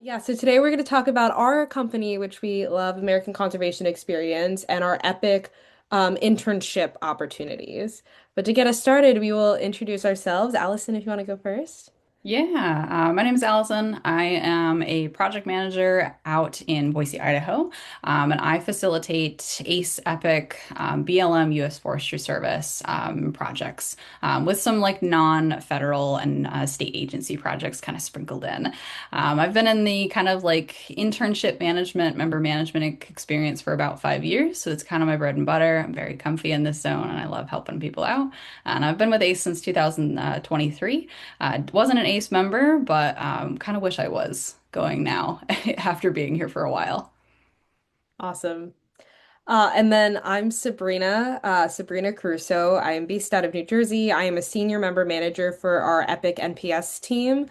Yeah, so today we're going to talk about our company, which we love, American Conservation Experience, and our epic internship opportunities. But to get us started, we will introduce ourselves. Allison, if you want to go first. Yeah, my name is Allison. I am a project manager out in Boise, Idaho, and I facilitate ACE Epic, BLM U.S. Forestry Service projects with some like non-federal and state agency projects kind of sprinkled in. I've been in the kind of like internship management, member management experience for about 5 years, so it's kind of my bread and butter. I'm very comfy in this zone, and I love helping people out. And I've been with ACE since 2023. Wasn't an ACE member, but kind of wish I was going now after being here for a while. Awesome. And then I'm Sabrina, Sabrina Crusoe. I am based out of New Jersey. I am a senior member manager for our Epic NPS team.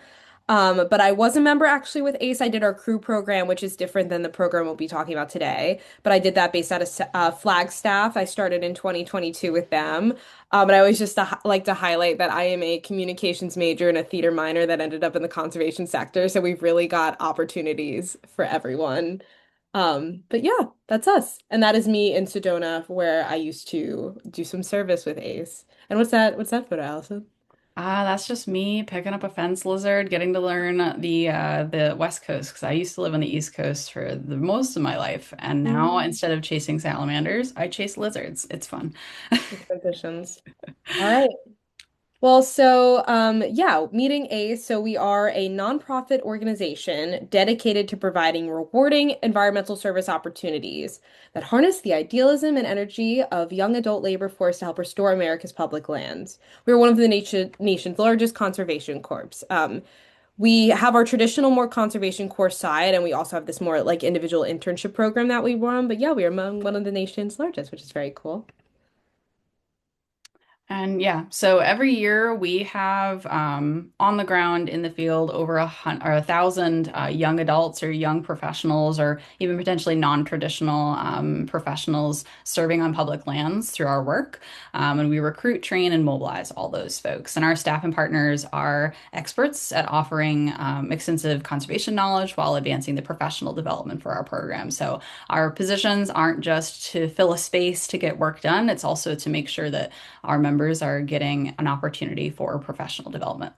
But I was a member actually with ACE. I did our crew program, which is different than the program we'll be talking about today. But I did that based out of Flagstaff. I started in 2022 with them. And I always just like to highlight that I am a communications major and a theater minor that ended up in the conservation sector. So we've really got opportunities for everyone. But yeah, that's us. And that is me in Sedona, where I used to do some service with Ace. And what's that photo, Allison? That's just me picking up a fence lizard, getting to learn the West Coast because I used to live on the East Coast for the most of my life, and now Mm. instead of chasing salamanders, I chase lizards. It's fun. Transitions. All right. Well, so yeah, Meeting Ace. So we are a nonprofit organization dedicated to providing rewarding environmental service opportunities that harness the idealism and energy of young adult labor force to help restore America's public lands. We are one of the nation's largest conservation corps. We have our traditional more conservation core side, and we also have this more like individual internship program that we run. But yeah, we are among one of the nation's largest, which is very cool. And yeah, so every year we have on the ground in the field over 1,000 young adults or young professionals or even potentially non-traditional professionals serving on public lands through our work. And we recruit, train, and mobilize all those folks. And our staff and partners are experts at offering extensive conservation knowledge while advancing the professional development for our program. So our positions aren't just to fill a space to get work done, it's also to make sure that our members are getting an opportunity for professional development.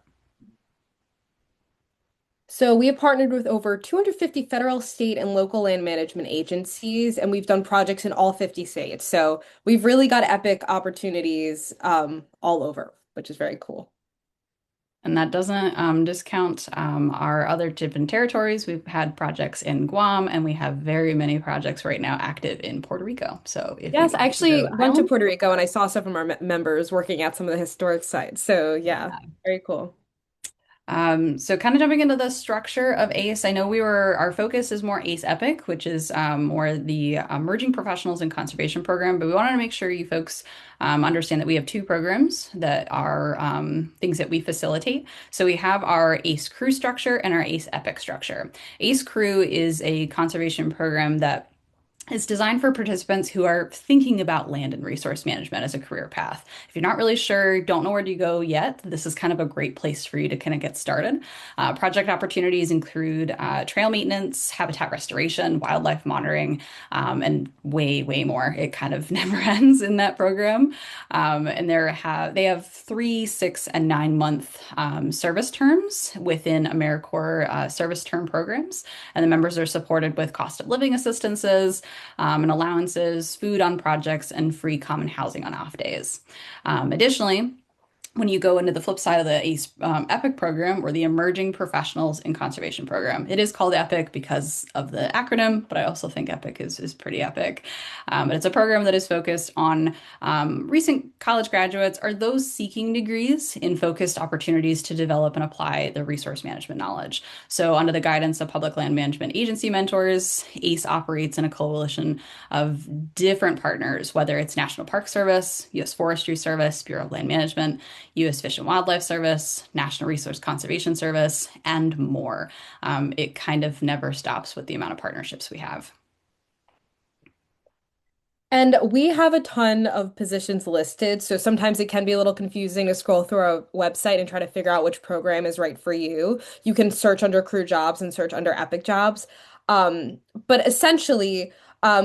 So we have partnered with over 250 federal, state, and local land management agencies, and we've done projects in all 50 states. So we've really got epic opportunities all over, which is very cool. And that doesn't discount our other different territories. We've had projects in Guam, and we have very many projects right now active in Puerto Rico. So if you Yes, I want to go to actually the went to island, Puerto Rico and I saw some of our members working at some of the historic sites. So yeah, very cool. so kind of jumping into the structure of ACE, I know our focus is more ACE Epic, which is more the Emerging Professionals in Conservation program, but we wanted to make sure you folks understand that we have two programs that are things that we facilitate. So we have our ACE Crew structure and our ACE Epic structure. ACE Crew is a conservation program that it's designed for participants who are thinking about land and resource management as a career path. If you're not really sure, don't know where to go yet, this is kind of a great place for you to kind of get started. Project opportunities include trail maintenance, habitat restoration, wildlife monitoring, and way, way more. It kind of never ends in that program. And they have 3, 6, and 9 month service terms within AmeriCorps service term programs, and the members are supported with cost of living assistances and allowances, food on projects, and free common housing on off days. Additionally, when you go into the flip side of the ACE EPIC program or the Emerging Professionals in Conservation program, it is called EPIC because of the acronym, but I also think EPIC is pretty epic. But it's a program that is focused on recent college graduates or those seeking degrees in focused opportunities to develop and apply the resource management knowledge. So, under the guidance of public land management agency mentors, ACE operates in a coalition of different partners, whether it's National Park Service, U.S. Forestry Service, Bureau of Land Management, U.S. Fish and Wildlife Service, National Resource Conservation Service, and more. It kind of never stops with the amount of partnerships we have. And we have a ton of positions listed, so sometimes it can be a little confusing to scroll through our website and try to figure out which program is right for you. You can search under crew jobs and search under Epic jobs. But essentially,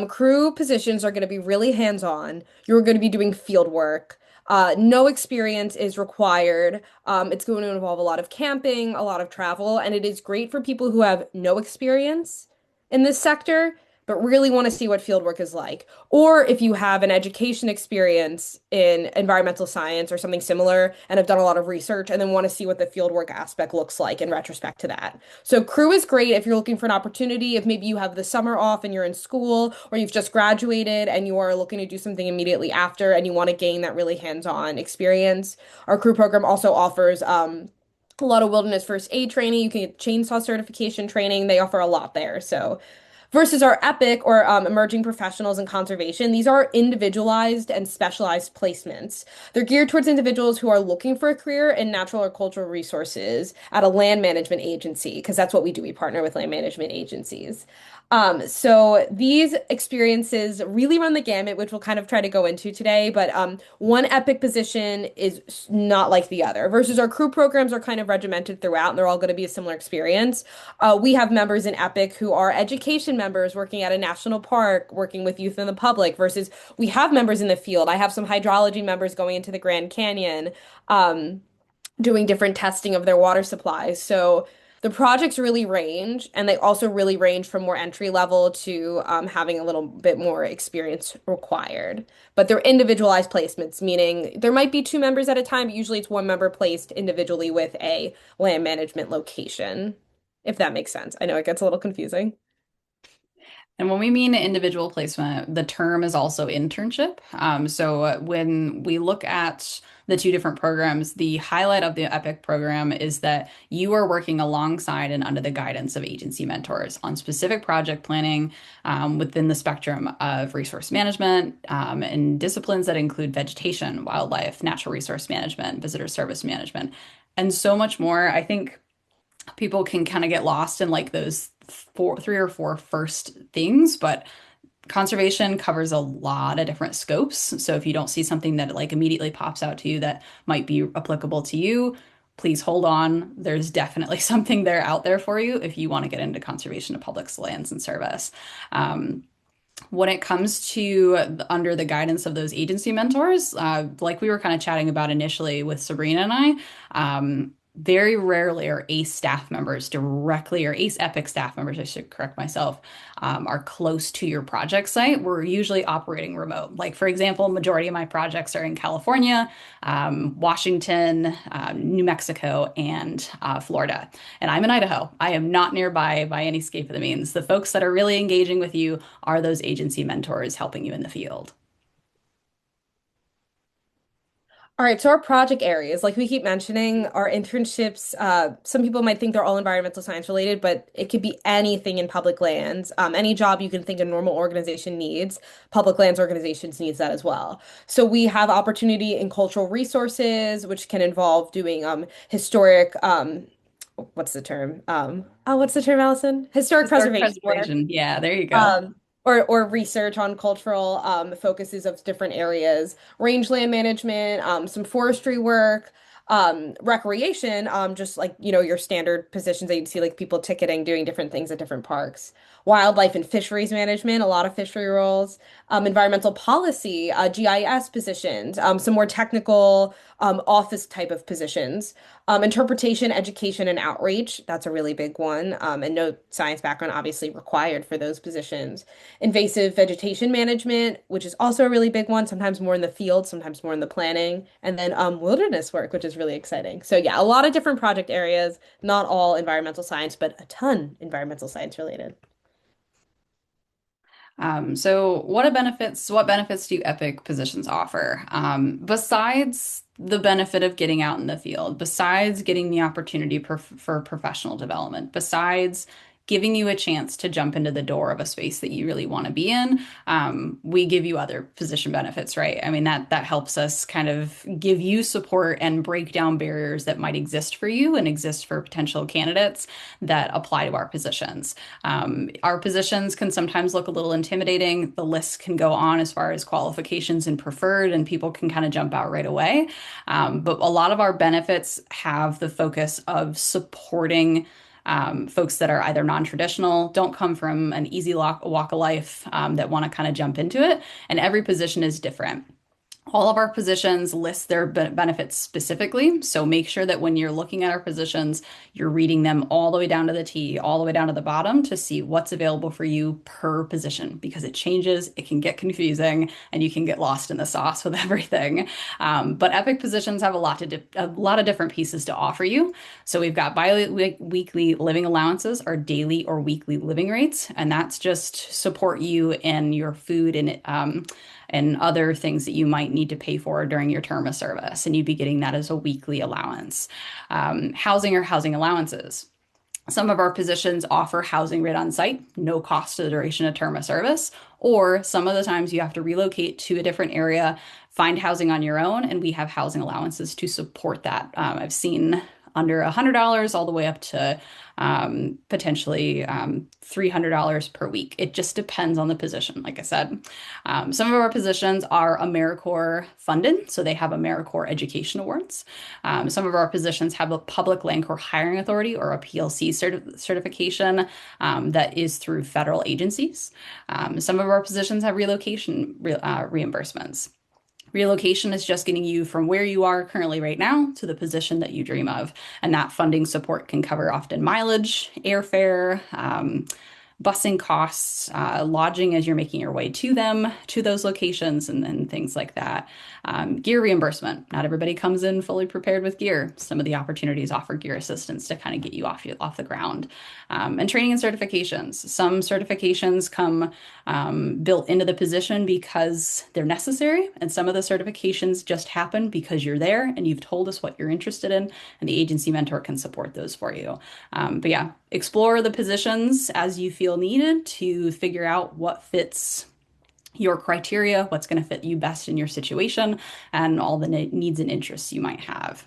crew positions are going to be really hands-on. You're going to be doing field work. No experience is required. It's going to involve a lot of camping, a lot of travel, and it is great for people who have no experience in this sector, but really want to see what field work is like. Or if you have an education experience in environmental science or something similar and have done a lot of research and then want to see what the fieldwork aspect looks like in retrospect to that. So crew is great if you're looking for an opportunity, if maybe you have the summer off and you're in school or you've just graduated and you are looking to do something immediately after and you want to gain that really hands-on experience. Our crew program also offers a lot of wilderness first aid training. You can get chainsaw certification training. They offer a lot there. So versus our EPIC or emerging professionals in conservation, these are individualized and specialized placements. They're geared towards individuals who are looking for a career in natural or cultural resources at a land management agency, because that's what we do. We partner with land management agencies. So these experiences really run the gamut, which we'll kind of try to go into today. But one EPIC position is not like the other. Versus our crew programs are kind of regimented throughout, and they're all going to be a similar experience. We have members in EPIC who are education members working at a national park, working with youth and the public, versus we have members in the field. I have some hydrology members going into the Grand Canyon, doing different testing of their water supplies. So the projects really range, and they also really range from more entry level to having a little bit more experience required. But they're individualized placements, meaning there might be two members at a time, but usually it's one member placed individually with a land management location, if that makes sense. I know it gets a little confusing. And when we mean individual placement, the term is also internship. So when we look at the two different programs, the highlight of the EPIC program is that you are working alongside and under the guidance of agency mentors on specific project planning within the spectrum of resource management and disciplines that include vegetation, wildlife, natural resource management, visitor service management, and so much more. I think people can kind of get lost in like those three or four first things, but conservation covers a lot of different scopes. So if you don't see something that like immediately pops out to you that might be applicable to you, please hold on. There's definitely something there out there for you if you want to get into conservation of public lands and service. When it comes to under the guidance of those agency mentors, like we were kind of chatting about initially with Sabrina and very rarely are ACE staff members directly, or ACE EPIC staff members, I should correct myself, are close to your project site. We're usually operating remote. Like, for example, majority of my projects are in California, Washington, New Mexico, and Florida. And I'm in Idaho. I am not nearby by any escape of the means. The folks that are really engaging with you are those agency mentors helping you in the field. All right, so our project areas, like we keep mentioning, our internships, some people might think they're all environmental science related, but it could be anything in public lands. Any job you can think a normal organization needs, public lands organizations needs that as well. So we have opportunity in cultural resources, which can involve doing historic, what's the term? What's the term, Allison? Historic Historic preservation work. preservation. Yeah, there you go. um, or research on cultural focuses of different areas, rangeland management, some forestry work, recreation, just like your standard positions that you'd see like people ticketing, doing different things at different parks, wildlife and fisheries management, a lot of fishery roles, environmental policy, GIS positions, some more technical office type of positions. Interpretation, education, and outreach. That's a really big one. And no science background obviously required for those positions. Invasive vegetation management, which is also a really big one, sometimes more in the field, sometimes more in the planning. And then wilderness work, which is really exciting. So yeah, a lot of different project areas, not all environmental science, but a ton environmental science related. So what benefits do EPIC positions offer? Besides the benefit of getting out in the field, besides getting the opportunity for professional development, besides giving you a chance to jump into the door of a space that you really want to be in. We give you other position benefits, right? I mean, that helps us kind of give you support and break down barriers that might exist for you and exist for potential candidates that apply to our positions. Our positions can sometimes look a little intimidating. The list can go on as far as qualifications and preferred, and people can kind of jump out right away. But a lot of our benefits have the focus of supporting folks that are either non-traditional, don't come from an easy walk of life, that want to kind of jump into it. And every position is different. All of our positions list their benefits specifically. So make sure that when you're looking at our positions, you're reading them all the way down to the T, all the way down to the bottom to see what's available for you per position because it changes, it can get confusing, and you can get lost in the sauce with everything. But Epic positions have a lot of different pieces to offer you. So we've got bi-weekly living allowances or daily or weekly living rates, and that's just support you in your food and other things that you might need to pay for during your term of service. And you'd be getting that as a weekly allowance. Housing or housing allowances. Some of our positions offer housing right on site, no cost to the duration of term of service, or some of the times you have to relocate to a different area, find housing on your own, and we have housing allowances to support that. I've seen under $100 all the way up to potentially $300 per week. It just depends on the position, like I said. Some of our positions are AmeriCorps funded, so they have AmeriCorps Education Awards. Some of our positions have a Public Land Corps Hiring Authority or a PLC certification that is through federal agencies. Some of our positions have relocation reimbursements. Relocation is just getting you from where you are currently right now to the position that you dream of. And that funding support can cover often mileage, airfare, busing costs, lodging as you're making your way to them, to those locations, and then things like that. Gear reimbursement. Not everybody comes in fully prepared with gear. Some of the opportunities offer gear assistance to kind of get you off the ground. And training and certifications. Some certifications come built into the position because they're necessary, and some of the certifications just happen because you're there and you've told us what you're interested in, and the agency mentor can support those for you. But yeah, explore the positions as you feel needed to figure out what fits your criteria, what's going to fit you best in your situation, and all the needs and interests you might have.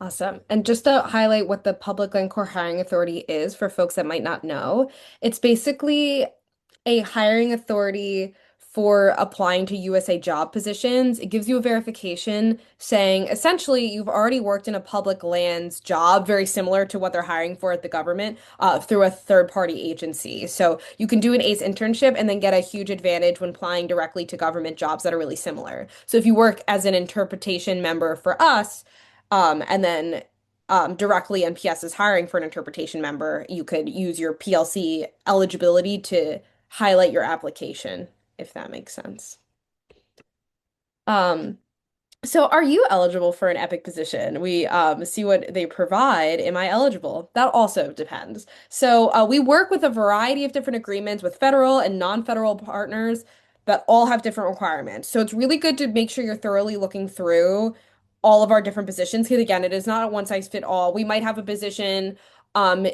Awesome. And just to highlight what the Public Land Corps Hiring Authority is for folks that might not know, it's basically a hiring authority for applying to USA job positions. It gives you a verification saying essentially you've already worked in a public lands job, very similar to what they're hiring for at the government, through a third-party agency. So you can do an ACE internship and then get a huge advantage when applying directly to government jobs that are really similar. So if you work as an interpretation member for us, and then directly NPS is hiring for an interpretation member, you could use your PLC eligibility to highlight your application, if that makes sense. Um, so are you eligible for an Epic position? We see what they provide. Am I eligible? That also depends. So we work with a variety of different agreements with federal and non-federal partners that all have different requirements. So it's really good to make sure you're thoroughly looking through all of our different positions because again, it is not a one size fit all. We might have a position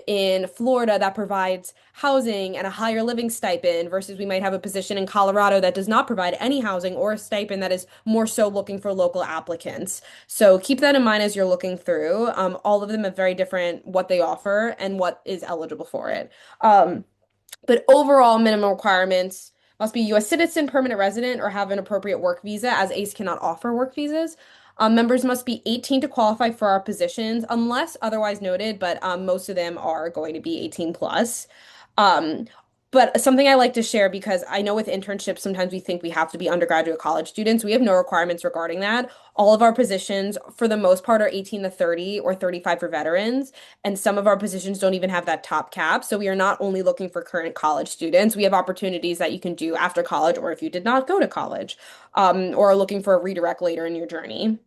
in Florida that provides housing and a higher living stipend versus we might have a position in Colorado that does not provide any housing or a stipend that is more so looking for local applicants. So keep that in mind as you're looking through. All of them have very different what they offer and what is eligible for it. But overall minimum requirements must be U.S. citizen, permanent resident, or have an appropriate work visa, as ACE cannot offer work visas. Members must be 18 to qualify for our positions, unless otherwise noted, but most of them are going to be 18 plus. Um, but something I like to share because I know with internships, sometimes we think we have to be undergraduate college students. We have no requirements regarding that. All of our positions, for the most part, are 18 to 30 or 35 for veterans. And some of our positions don't even have that top cap. So we are not only looking for current college students. We have opportunities that you can do after college or if you did not go to college, or are looking for a redirect later in your journey.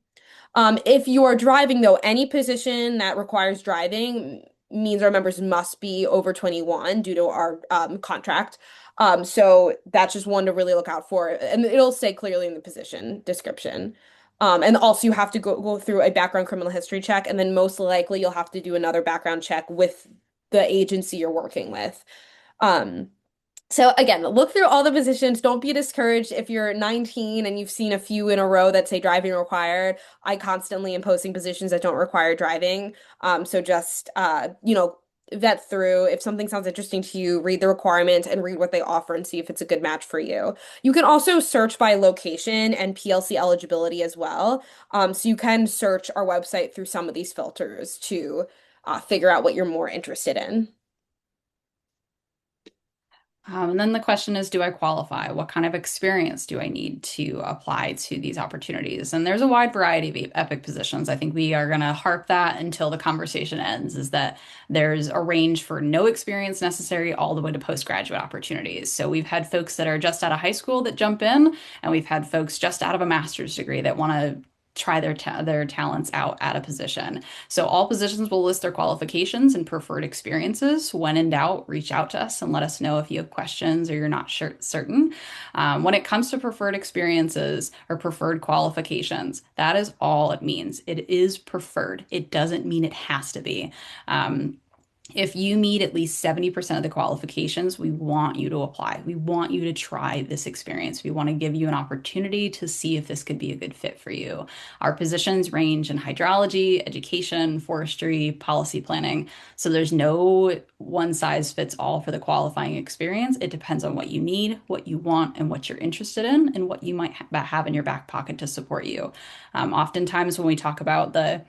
If you are driving, though, any position that requires driving means our members must be over 21 due to our contract. So that's just one to really look out for. And it'll say clearly in the position description. And also you have to go through a background criminal history check, and then most likely you'll have to do another background check with the agency you're working with. Um, so again, look through all the positions. Don't be discouraged if you're 19 and you've seen a few in a row that say driving required. I constantly am posting positions that don't require driving. So just vet through if something sounds interesting to you, read the requirements and read what they offer and see if it's a good match for you. You can also search by location and PLC eligibility as well. So you can search our website through some of these filters to figure out what you're more interested in. And then the question is, do I qualify? What kind of experience do I need to apply to these opportunities? And there's a wide variety of epic positions. I think we are going to harp that until the conversation ends, is that there's a range for no experience necessary all the way to postgraduate opportunities. So we've had folks that are just out of high school that jump in, and we've had folks just out of a master's degree that want to try their talents out at a position. So all positions will list their qualifications and preferred experiences. When in doubt, reach out to us and let us know if you have questions or you're not certain. When it comes to preferred experiences or preferred qualifications, that is all it means. It is preferred. It doesn't mean it has to be. Um, if you meet at least 70% of the qualifications, we want you to apply. We want you to try this experience. We want to give you an opportunity to see if this could be a good fit for you. Our positions range in hydrology, education, forestry, policy planning. So there's no one size fits all for the qualifying experience. It depends on what you need, what you want, and what you're interested in, and what you might have in your back pocket to support you. Oftentimes, when we talk about the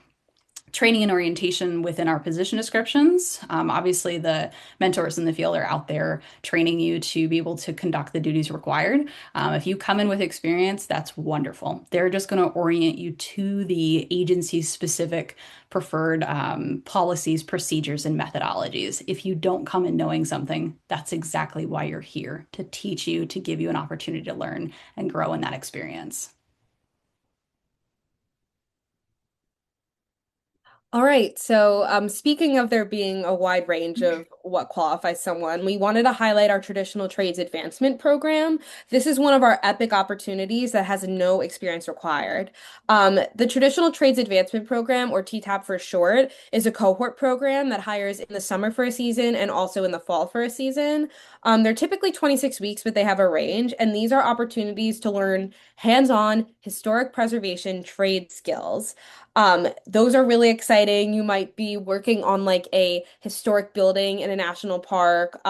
training and orientation within our position descriptions. Obviously, the mentors in the field are out there training you to be able to conduct the duties required. If you come in with experience, that's wonderful. They're just going to orient you to the agency's specific preferred policies, procedures, and methodologies. If you don't come in knowing something, that's exactly why you're here, to teach you, to give you an opportunity to learn and grow in that experience. All right. So, speaking of there being a wide range of what qualifies someone, we wanted to highlight our traditional trades advancement program. This is one of our epic opportunities that has no experience required. The traditional trades advancement program, or TTAP for short, is a cohort program that hires in the summer for a season and also in the fall for a season. They're typically 26 weeks, but they have a range, and these are opportunities to learn hands-on historic preservation trade skills. Those are really exciting. You might be working on like a historic building in a national park,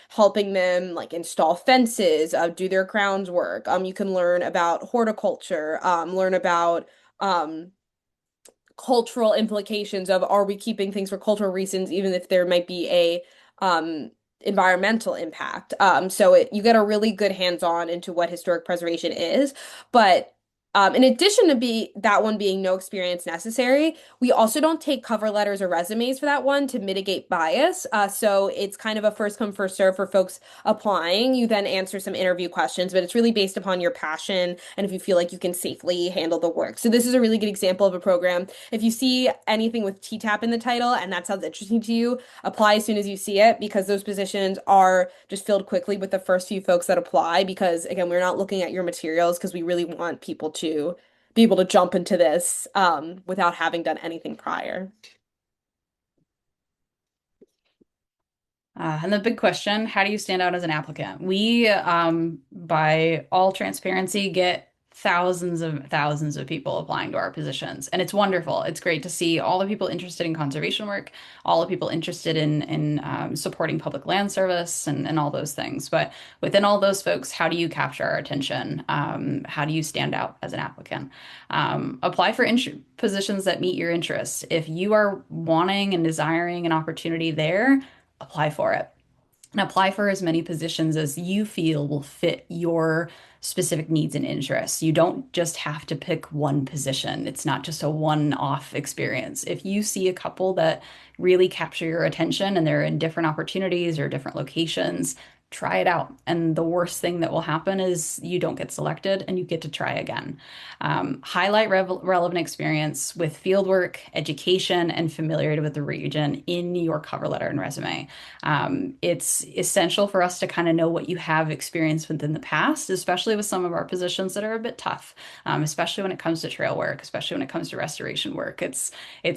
helping them like install fences, do their grounds work. You can learn about horticulture, learn about um, cultural implications of are we keeping things for cultural reasons, even if there might be a um, environmental impact. You get a really good hands-on into what historic preservation is, but in addition to be that one being no experience necessary, we also don't take cover letters or resumes for that one to mitigate bias. So it's kind of a first come first serve for folks applying. You then answer some interview questions, but it's really based upon your passion and if you feel like you can safely handle the work. So this is a really good example of a program. If you see anything with TTAP in the title and that sounds interesting to you, apply as soon as you see it because those positions are just filled quickly with the first few folks that apply because again, we're not looking at your materials because we really want people to be able to jump into this without having done anything prior. And the big question, how do you stand out as an applicant? We, by all transparency, get thousands of people applying to our positions. And it's wonderful. It's great to see all the people interested in conservation work, all the people interested in supporting public land service and all those things. But within all those folks, how do you capture our attention? How do you stand out as an applicant? Apply for positions that meet your interests. If you are wanting and desiring an opportunity there, apply for it and apply for as many positions as you feel will fit your specific needs and interests. You don't just have to pick one position. It's not just a one-off experience. If you see a couple that really capture your attention and they're in different opportunities or different locations, try it out. And the worst thing that will happen is you don't get selected and you get to try again. Highlight relevant experience with fieldwork, education, and familiarity with the region in your cover letter and resume. It's essential for us to kind of know what you have experienced within the past, especially with some of our positions that are a bit tough, especially when it comes to trail work, especially when it comes to restoration work. It's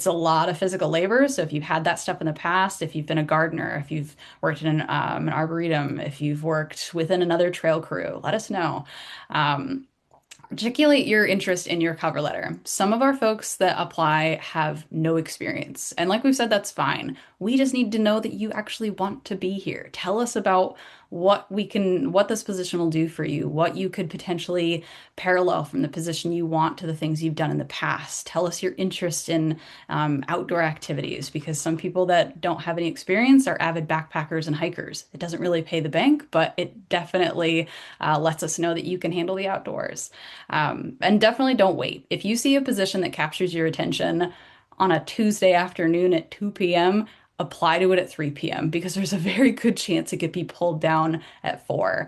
a lot of physical labor. So if you've had that stuff in the past, if you've been a gardener, if you've worked in an arboretum, if you've worked within another trail crew, let us know. Um, Articulate your interest in your cover letter. Some of our folks that apply have no experience. And like we've said, that's fine. We just need to know that you actually want to be here. Tell us about what this position will do for you, what you could potentially parallel from the position you want to the things you've done in the past. Tell us your interest in outdoor activities, because some people that don't have any experience are avid backpackers and hikers. It doesn't really pay the bank, but it definitely lets us know that you can handle the outdoors. And definitely don't wait. If you see a position that captures your attention on a Tuesday afternoon at 2 p.m., apply to it at 3 p.m. because there's a very good chance it could be pulled down at 4.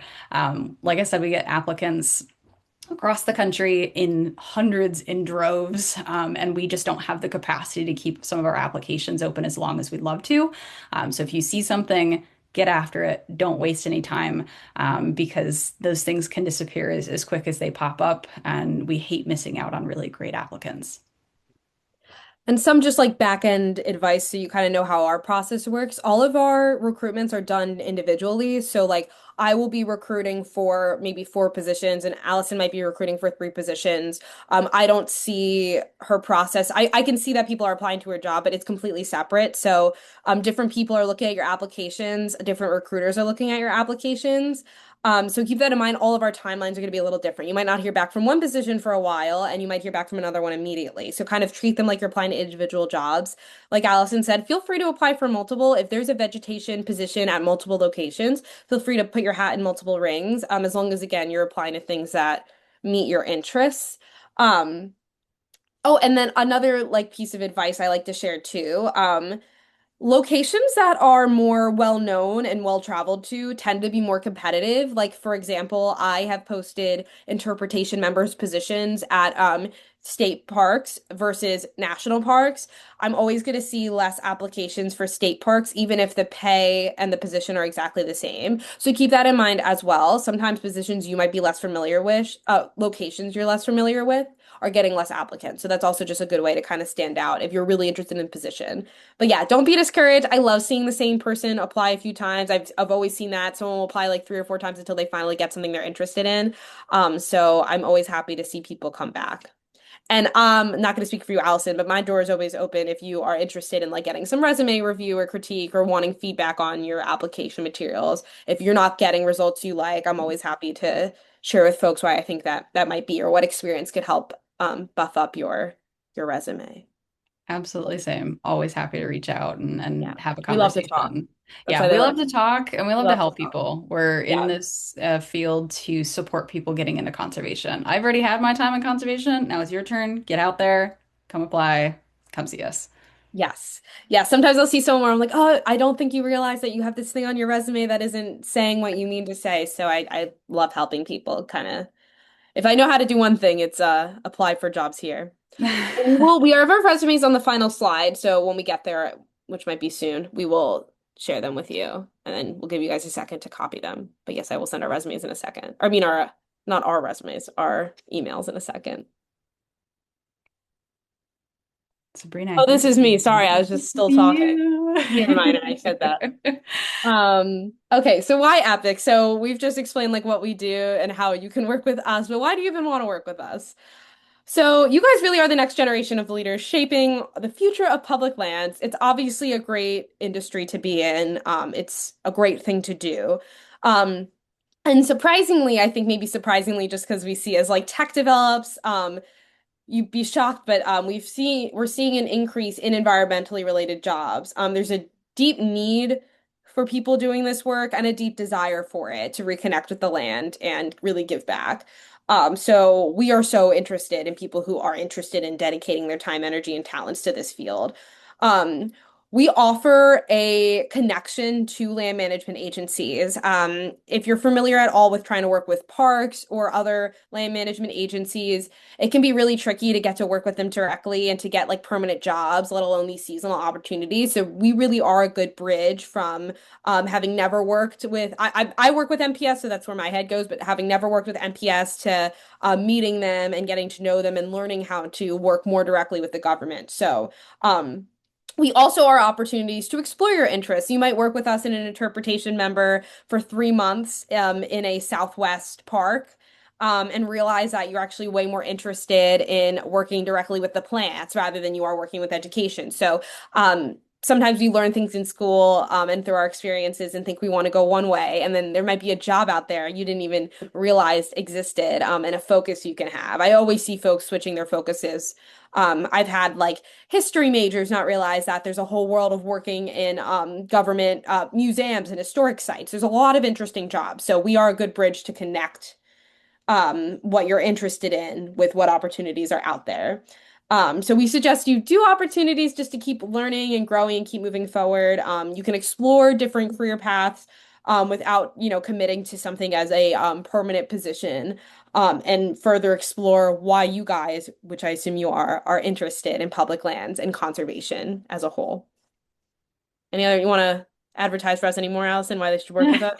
Like I said, we get applicants across the country in hundreds, in droves, and we just don't have the capacity to keep some of our applications open as long as we'd love to. So if you see something, get after it. Don't waste any time, because those things can disappear as quick as they pop up, and we hate missing out on really great applicants. And some just like back end advice so you kind of know how our process works. All of our recruitments are done individually. So like I will be recruiting for maybe 4 positions and Allison might be recruiting for 3 positions. I don't see her process. I can see that people are applying to her job, but it's completely separate. So different people are looking at your applications, different recruiters are looking at your applications. So keep that in mind. All of our timelines are going to be a little different. You might not hear back from one position for a while, and you might hear back from another one immediately. So kind of treat them like you're applying to individual jobs. Like Allison said, feel free to apply for multiple. If there's a vegetation position at multiple locations, feel free to put your hat in multiple rings. As long as again you're applying to things that meet your interests. Um, oh, and then another like piece of advice I like to share too. Locations that are more well known and well traveled to tend to be more competitive. Like, for example, I have posted interpretation members positions at state parks versus national parks. I'm always going to see less applications for state parks, even if the pay and the position are exactly the same. So keep that in mind as well. Sometimes positions you might be less familiar with, locations you're less familiar with, are getting less applicants. So that's also just a good way to kind of stand out if you're really interested in position. But yeah, don't be discouraged. I love seeing the same person apply a few times. I've always seen that. Someone will apply like 3 or 4 times until they finally get something they're interested in. So I'm always happy to see people come back. And I'm not going to speak for you, Allison, but my door is always open if you are interested in like getting some resume review or critique or wanting feedback on your application materials. If you're not getting results you like, I'm always happy to share with folks why I think that might be or what experience could help buff up your resume. Absolutely same. Always happy to reach out Yeah. and have a We love to talk. conversation. That's Yeah, why they we let love us. to talk and we We love to love to help talk. people. We're in Yeah. this field to support people getting into conservation. I've already had my time in conservation. Now it's your turn. Get out there, come apply, come see us. Yes. Yeah. Sometimes I'll see someone where I'm like, oh, I don't think you realize that you have this thing on your resume that isn't saying what you mean to say. So I love helping people kind of. If I know how to do one thing, it's apply for jobs here. We have our resumes on the final slide, so when we get there, which might be soon, we will share them with you, and then we'll give you guys a second to copy them. But yes, I will send our resumes in a second. I mean, our not our resumes, our emails in a second. Sabrina, I Oh, think this this is me. Sorry, I is was just still talking. you. Be a reminder, I said that. Okay, so why Epic? So we've just explained like what we do and how you can work with us, but why do you even want to work with us? So, you guys really are the next generation of leaders shaping the future of public lands. It's obviously a great industry to be in. It's a great thing to do. Um, and surprisingly, I think maybe surprisingly, just because we see as like tech develops, you'd be shocked, but we're seeing an increase in environmentally related jobs. There's a deep need for people doing this work and a deep desire for it to reconnect with the land and really give back. So we are so interested in people who are interested in dedicating their time, energy, and talents to this field. Um, We offer a connection to land management agencies. If you're familiar at all with trying to work with parks or other land management agencies, it can be really tricky to get to work with them directly and to get like permanent jobs, let alone these seasonal opportunities. So we really are a good bridge from having never worked with, I work with MPS, so that's where my head goes, but having never worked with MPS to meeting them and getting to know them and learning how to work more directly with the government. So, we also are opportunities to explore your interests. You might work with us in an interpretation member for 3 months in a Southwest park and realize that you're actually way more interested in working directly with the plants rather than you are working with education. So sometimes we learn things in school and through our experiences and think we want to go one way, and then there might be a job out there you didn't even realize existed and a focus you can have. I always see folks switching their focuses. I've had like history majors not realize that there's a whole world of working in government museums and historic sites. There's a lot of interesting jobs. So we are a good bridge to connect what you're interested in with what opportunities are out there. So we suggest you do opportunities just to keep learning and growing and keep moving forward. You can explore different career paths without, committing to something as a permanent position, and further explore why you guys, which I assume you are interested in public lands and conservation as a whole. Any other you want to advertise for us anymore, Allison, why they should work with us?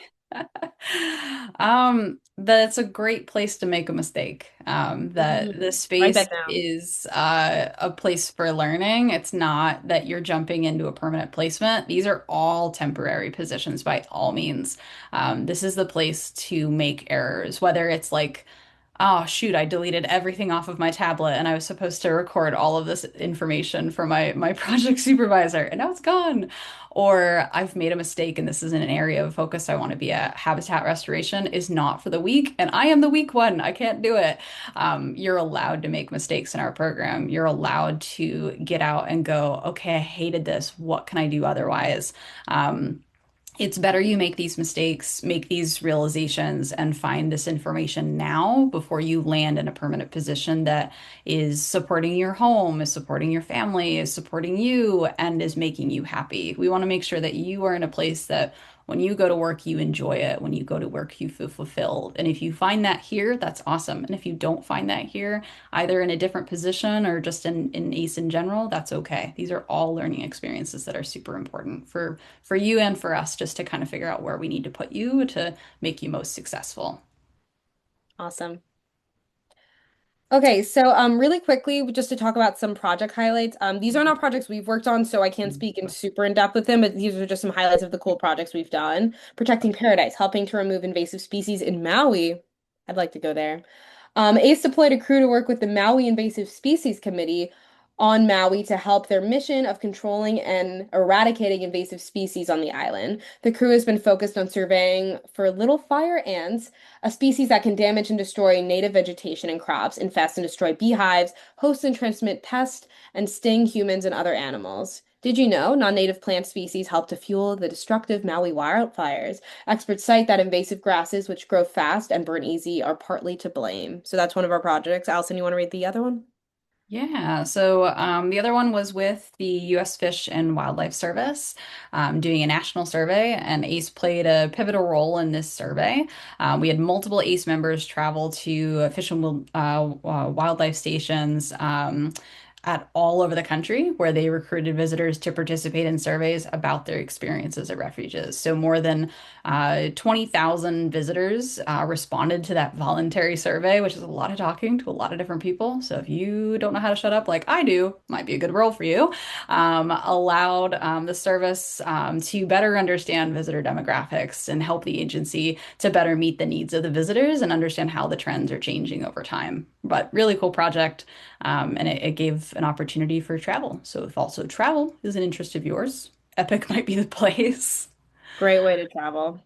That it's a great place to make a mistake. That Mm, this write space that down. is a place for learning. It's not that you're jumping into a permanent placement. These are all temporary positions by all means. This is the place to make errors, whether it's like, oh shoot, I deleted everything off of my tablet and I was supposed to record all of this information for my project supervisor and now it's gone. Or I've made a mistake and this is an area of focus I want to be at. Habitat restoration is not for the weak, and I am the weak one. I can't do it. You're allowed to make mistakes in our program. You're allowed to get out and go, okay, I hated this. What can I do otherwise? It's better you make these mistakes, make these realizations, and find this information now before you land in a permanent position that is supporting your home, is supporting your family, is supporting you, and is making you happy. We want to make sure that you are in a place that when you go to work, you enjoy it. When you go to work, you feel fulfilled. And if you find that here, that's awesome. And if you don't find that here, either in a different position or just in ACE in general, that's okay. These are all learning experiences that are super important for you and for us just to kind of figure out where we need to put you to make you most successful. Awesome. Okay, so really quickly, just to talk about some project highlights. These are not projects we've worked on, so I can't speak in super in depth with them, but these are just some highlights of the cool projects we've done. Protecting Paradise, helping to remove invasive species in Maui. I'd like to go there. ACE deployed a crew to work with the Maui Invasive Species Committee on Maui to help their mission of controlling and eradicating invasive species on the island. The crew has been focused on surveying for little fire ants, a species that can damage and destroy native vegetation and crops, infest and destroy beehives, host and transmit pests, and sting humans and other animals. Did you know non-native plant species help to fuel the destructive Maui wildfires? Experts cite that invasive grasses, which grow fast and burn easy, are partly to blame. So that's one of our projects. Allison, you want to read the other one? Yeah, so the other one was with the U.S. Fish and Wildlife Service doing a national survey, and ACE played a pivotal role in this survey. We had multiple ACE members travel to fish and wildlife stations at all over the country where they recruited visitors to participate in surveys about their experiences at refuges. So more than 20,000 visitors responded to that voluntary survey, which is a lot of talking to a lot of different people. So if you don't know how to shut up like I do, might be a good role for you. Allowed the service to better understand visitor demographics and help the agency to better meet the needs of the visitors and understand how the trends are changing over time. But really cool project, and it gave an opportunity for travel. So if also travel is an interest of yours, Epic might be the place. Great way to travel.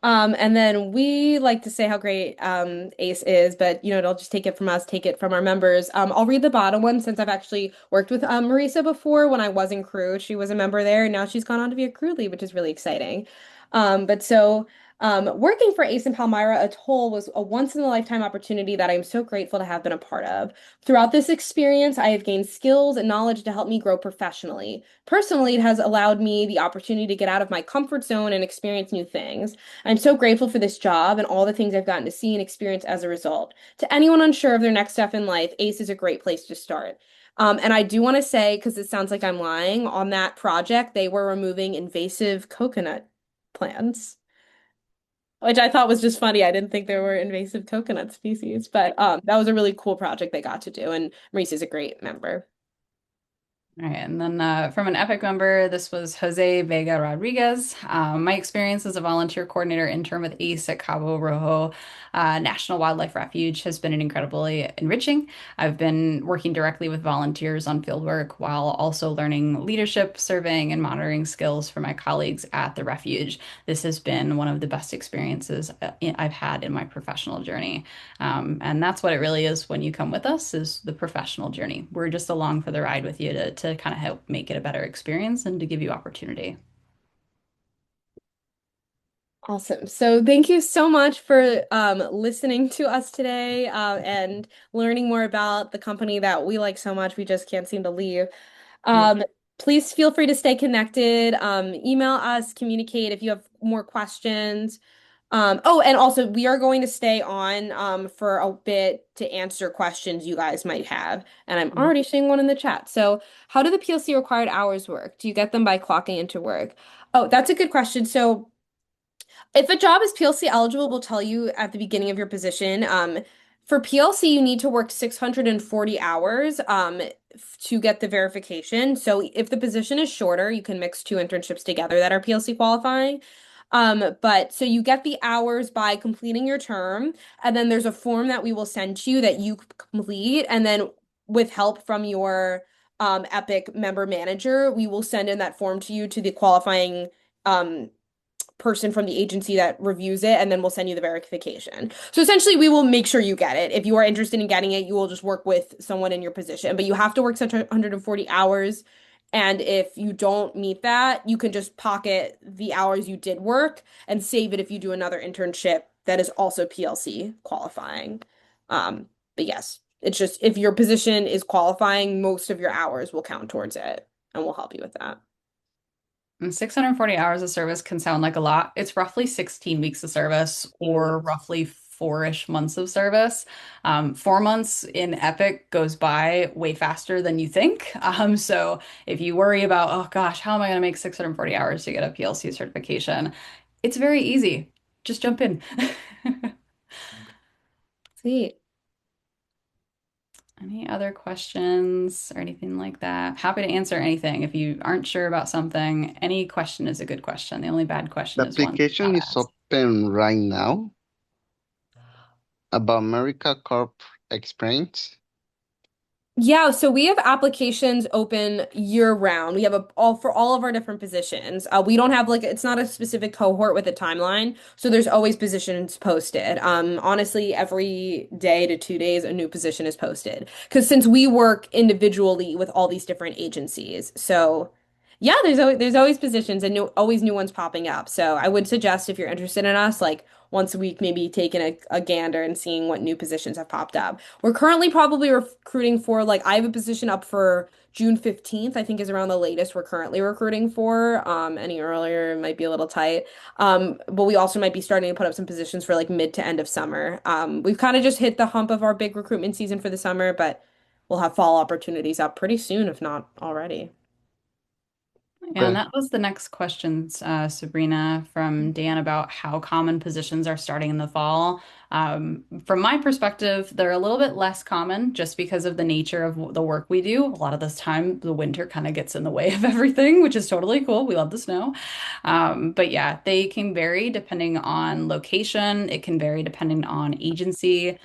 And then we like to say how great ACE is, but don't just take it from us, take it from our members. I'll read the bottom one since I've actually worked with Marisa before when I was in crew. She was a member there, and now she's gone on to be a crew lead, which is really exciting. But so Working for Ace and Palmyra Atoll was a once in a lifetime opportunity that I'm so grateful to have been a part of. Throughout this experience, I have gained skills and knowledge to help me grow professionally. Personally, it has allowed me the opportunity to get out of my comfort zone and experience new things. I'm so grateful for this job and all the things I've gotten to see and experience as a result. To anyone unsure of their next step in life, Ace is a great place to start. And I do want to say, because it sounds like I'm lying, on that project, they were removing invasive coconut plants, which I thought was just funny. I didn't think there were invasive coconut species, but that was a really cool project they got to do, and Maurice is a great member. All right, and then from an Epic member, this was Jose Vega Rodriguez. My experience as a volunteer coordinator intern with ACE at Cabo Rojo National Wildlife Refuge has been incredibly enriching. I've been working directly with volunteers on field work while also learning leadership, surveying, and monitoring skills for my colleagues at the refuge. This has been one of the best experiences I've had in my professional journey. And that's what it really is when you come with us is the professional journey. We're just along for the ride with you to kind of help make it a better experience and to give you opportunity. Awesome. So thank you so much for listening to us today and learning more about the company that we like so much. We just can't seem to leave. Yep. Um, Please feel free to stay connected. Email us, communicate if you have more questions. Oh, and also we are going to stay on for a bit to answer questions you guys might have. And I'm Mhm. already seeing one in the chat. So, how do the PLC required hours work? Do you get them by clocking into work? Oh, that's a good question. So, if a job is PLC eligible, we'll tell you at the beginning of your position. For PLC, you need to work 640 hours to get the verification. So if the position is shorter, you can mix two internships together that are PLC qualifying. But so you get the hours by completing your term, and then there's a form that we will send to you that you complete, and then with help from your Epic member manager, we will send in that form to you to the qualifying um, person from the agency that reviews it, and then we'll send you the verification. So essentially, we will make sure you get it. If you are interested in getting it, you will just work with someone in your position, but you have to work such 140 hours. And if you don't meet that, you can just pocket the hours you did work and save it if you do another internship that is also PLC qualifying. But yes, it's just if your position is qualifying, most of your hours will count towards it, and we'll help you with that. And 640 hours of service can sound like a lot. It's roughly 16 weeks of service or roughly four-ish months of service. 4 months in Epic goes by way faster than you think. So if you worry about, oh gosh, how am I going to make 640 hours to get a PLC certification? It's very easy. Just jump in. Sweet. Any other questions or anything like that? Happy to answer anything. If you aren't sure about something, any question is a good question. The only bad The question is one application not is asked. open right now about America Corp experience. Yeah, so we have applications open year round. We have all for all of our different positions. We don't have like it's not a specific cohort with a timeline, so there's always positions posted. Honestly, every day to 2 days, a new position is posted. Because since we work individually with all these different agencies, so yeah, there's always positions and always new ones popping up. So I would suggest if you're interested in us, like once a week, maybe taking a gander and seeing what new positions have popped up. We're currently probably recruiting for like I have a position up for June 15th, I think is around the latest we're currently recruiting for. Any earlier might be a little tight. But we also might be starting to put up some positions for like mid to end of summer. We've kind of just hit the hump of our big recruitment season for the summer, but we'll have fall opportunities up pretty soon, if not already. And Okay. that was the next questions, Sabrina, from Dan about how common positions are starting in the fall. From my perspective, they're a little bit less common just because of the nature of the work we do. A lot of this time, the winter kind of gets in the way of everything, which is totally cool. We love the snow. But yeah, they can vary depending on location. It can vary depending on agency.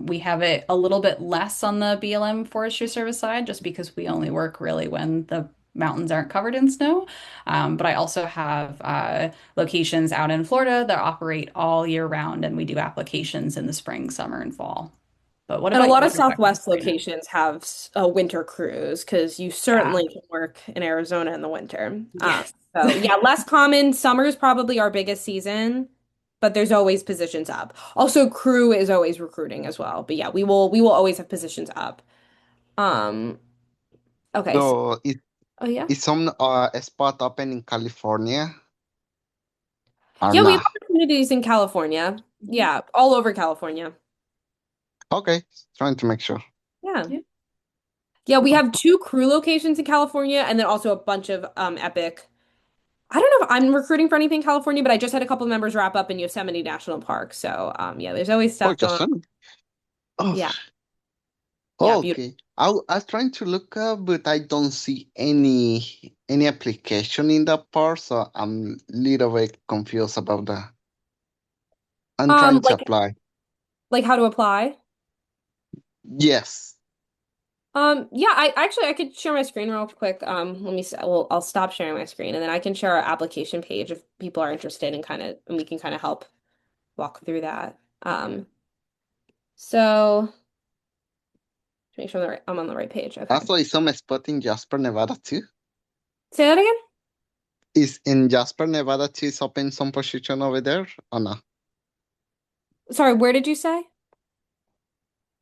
We have it a little bit less on the BLM Forestry Service side just because we only work really when the mountains aren't covered in snow. But I also have locations out in Florida that operate all year round, and we do applications in the spring, summer, and fall. But what And a about lot your of perspective, Southwest Sabrina? locations have a winter cruise because you Yeah. certainly can work in Arizona in the winter. Yes. So yeah, less common. Summer is probably our biggest season. but there's always positions up. Also, crew is always recruiting as well. But yeah, we will always have positions up. Um, okay. So, So oh yeah. is some spot open in California or Yeah, we have not? opportunities in California. Mhm. Yeah, all over California. Okay, trying to make sure. Yeah. Yeah. Yeah, we Oh, have two crew locations in California and then also a bunch of Epic. I don't know if I'm recruiting for anything in California, but I just had a couple of members wrap up in Yosemite National Park. So yeah, there's always oh, stuff going just on. send. Oh, Yeah. Yeah, beautiful. okay. I was trying to look up, but I don't see any application in that part, so I'm a little bit confused about that. I'm trying to Like apply. how to apply? Yes. Yeah, I could share my screen real quick. Let me well, I'll stop sharing my screen and then I can share our application page if people are interested and and we can kind of help walk through that. So to make sure I'm on the right page. Okay. Also, is some spot in Jasper, Nevada too? Say that again? Is in Jasper, Nevada too, is open some position over there or no? Sorry, where did you say?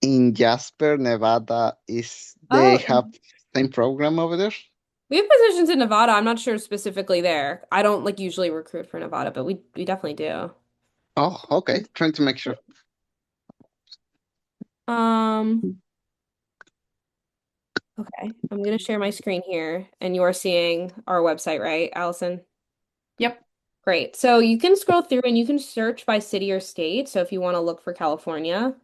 In Jasper, Nevada, is they Oh, have same program over there? we have positions in Nevada. I'm not sure specifically there. I don't like usually recruit for Nevada, but we definitely do. Oh, okay. Trying to make sure. Um, okay. I'm gonna share my screen here, and you are seeing our website, right, Allison? Yep. Great. So you can scroll through and you can search by city or state. So if you want to look for California,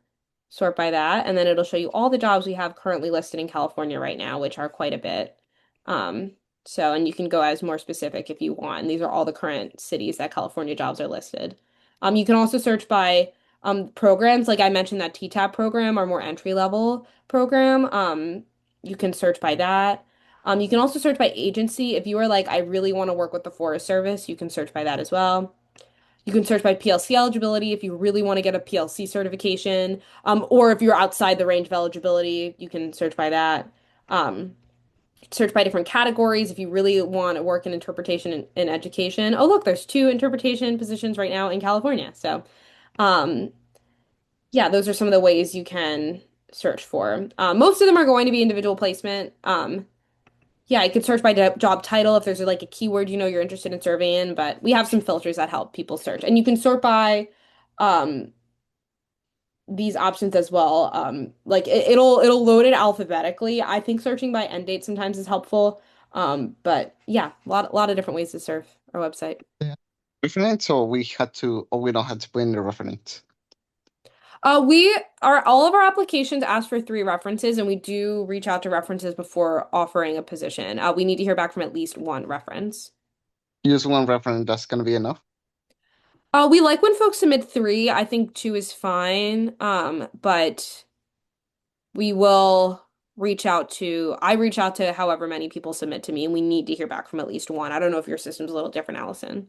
sort by that, and then it'll show you all the jobs we have currently listed in California right now, which are quite a bit. Um, and you can go as more specific if you want. And these are all the current cities that California jobs are listed. You can also search by programs, like I mentioned, that TTAP program, or more entry level program. You can search by that. You can also search by agency. If you are like, I really want to work with the Forest Service, you can search by that as well. You can search by PLC eligibility if you really want to get a PLC certification, or if you're outside the range of eligibility, you can search by that. Um, Search by different categories if you really want to work in interpretation and education. Oh, look, there's two interpretation positions right now in California. So, um, yeah, those are some of the ways you can search for. Most of them are going to be individual placement. Yeah, you could search by job title if there's like a keyword you're interested in surveying, but we have some filters that help people search. And you can sort by um these options as well. Like it'll load it alphabetically. I think searching by end date sometimes is helpful. But yeah, a lot of different ways to serve our website. Yeah. Reference, or we don't have to put in the reference. We are all of our applications ask for three references, and we do reach out to references before offering a position. We need to hear back from at least one reference. Use one reference, that's gonna be enough. We like when folks submit three. I think two is fine. But we will I reach out to however many people submit to me, and we need to hear back from at least one. I don't know if your system's a little different, Allison.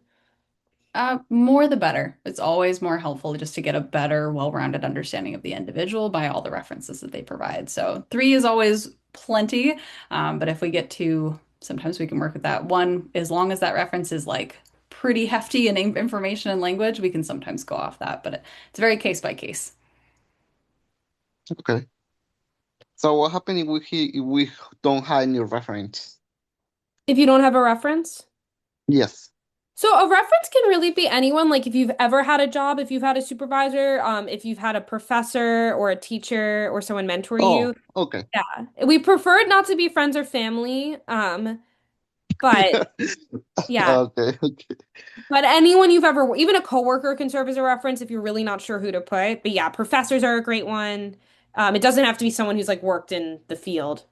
More the better. It's always more helpful just to get a better, well-rounded understanding of the individual by all the references that they provide. So three is always plenty, but if we get to, sometimes we can work with that. One, as long as that reference is like pretty hefty in information and language, we can sometimes go off that, but it's very case by case. Okay. So what happens if we don't have any reference? If you don't have a reference, Yes. so a reference can really be anyone. Like if you've ever had a job, if you've had a supervisor, if you've had a professor or a teacher or someone mentor Oh, you. okay. Yeah. We prefer it not to be friends or family. But yeah. Okay, okay. But anyone you've ever, even a coworker can serve as a reference if you're really not sure who to put. But yeah, professors are a great one. It doesn't have to be someone who's like worked in the field.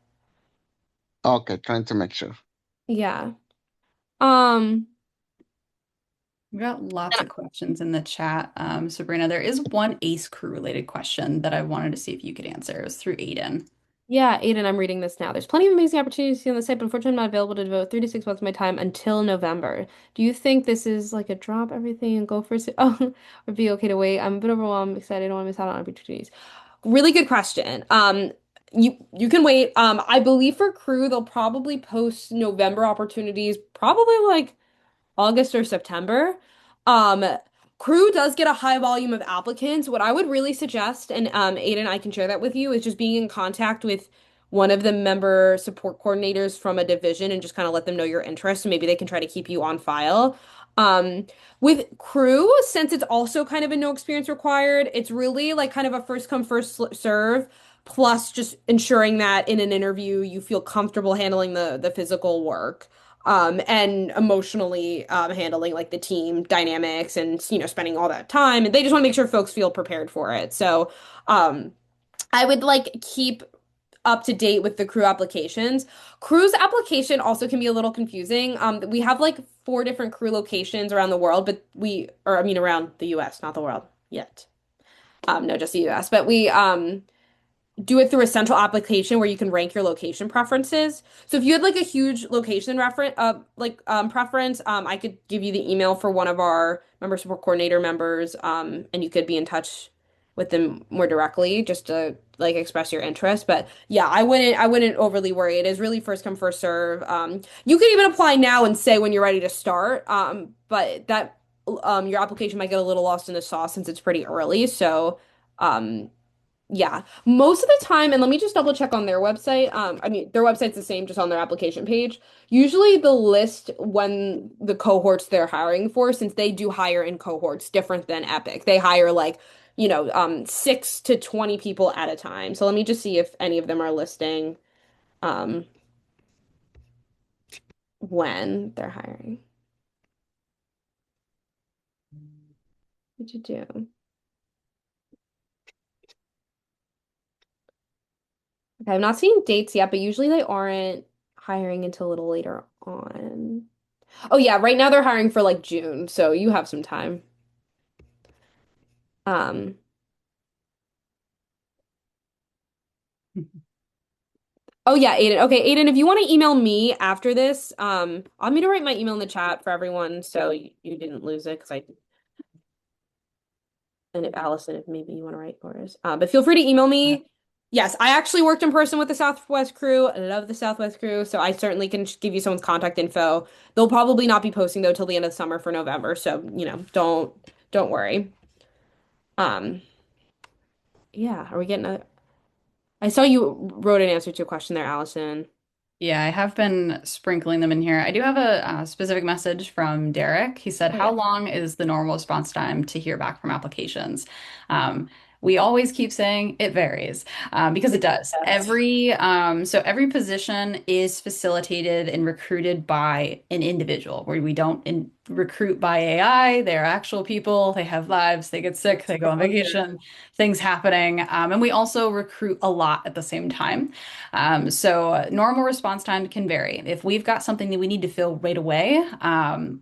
Okay, trying to make sure. Yeah. Um, We've got lots of questions in the chat. Sabrina, there is one ACE crew related question that I wanted to see if you could answer. It was through Aiden. yeah, Aiden, I'm reading this now. There's plenty of amazing opportunities on the site, but unfortunately, I'm not available to devote 3 to 6 months of my time until November. Do you think this is like a drop everything and go for it? Oh, or be okay to wait? I'm a bit overwhelmed, excited. I don't want to miss out on opportunities. Really good question. You can wait. I believe for crew, they'll probably post November opportunities, probably like August or September. Um, Crew does get a high volume of applicants. What I would really suggest, and Aiden, I can share that with you, is just being in contact with one of the member support coordinators from a division and just kind of let them know your interest. And maybe they can try to keep you on file. Um, with Crew, since it's also kind of a no experience required, it's really like kind of a first come, first serve, plus just ensuring that in an interview you feel comfortable handling the physical work and emotionally handling like the team dynamics and spending all that time. And they just want to make sure folks feel prepared for it. So um, I would like keep up to date with the crew applications. Crew's application also can be a little confusing. We have like four different crew locations around the world, but or I mean around the US, not the world yet. No, just the US. But we do it through a central application where you can rank your location preferences. So if you had like a huge location reference preference, I could give you the email for one of our member support coordinator members, and you could be in touch with them more directly just to like express your interest. But yeah, I wouldn't overly worry. It is really first come, first serve. You could even apply now and say when you're ready to start. But that your application might get a little lost in the sauce since it's pretty early. So um yeah, most of the time, and let me just double check on their website. I mean, their website's the same, just on their application page. Usually, the list when the cohorts they're hiring for, since they do hire in cohorts, different than Epic. They hire like, 6 to 20 people at a time. So let me just see if any of them are listing um when they're hiring. What'd you do? Okay, I'm not seeing dates yet, but usually they aren't hiring until a little later on. Oh yeah, right now they're hiring for like June, so you have some time. Um, oh yeah, Aiden. Okay, Aiden, if you want to email me after this, I'm gonna write my email in the chat for everyone so you didn't lose it because I and if Allison, if maybe you want to write yours. But feel free to email me. Yes, I actually worked in person with the Southwest crew. I love the Southwest crew, so I certainly can give you someone's contact info. They'll probably not be posting though till the end of the summer for November, so don't worry. Um, yeah, are we getting a I saw you wrote an answer to a question there, Allison. Yeah, I have been sprinkling them in here. I do have a specific message from Derek. He said, Oh "How yeah. long is the normal response time to hear back from applications?" Um, we always keep saying it varies because it does. Yes. So every position is facilitated and recruited by an individual, where we don't recruit by AI. They're actual people. They have lives. They get sick. They go on vacation. Things happening, and we also recruit a lot at the same time. So normal response time can vary. If we've got something that we need to fill right away,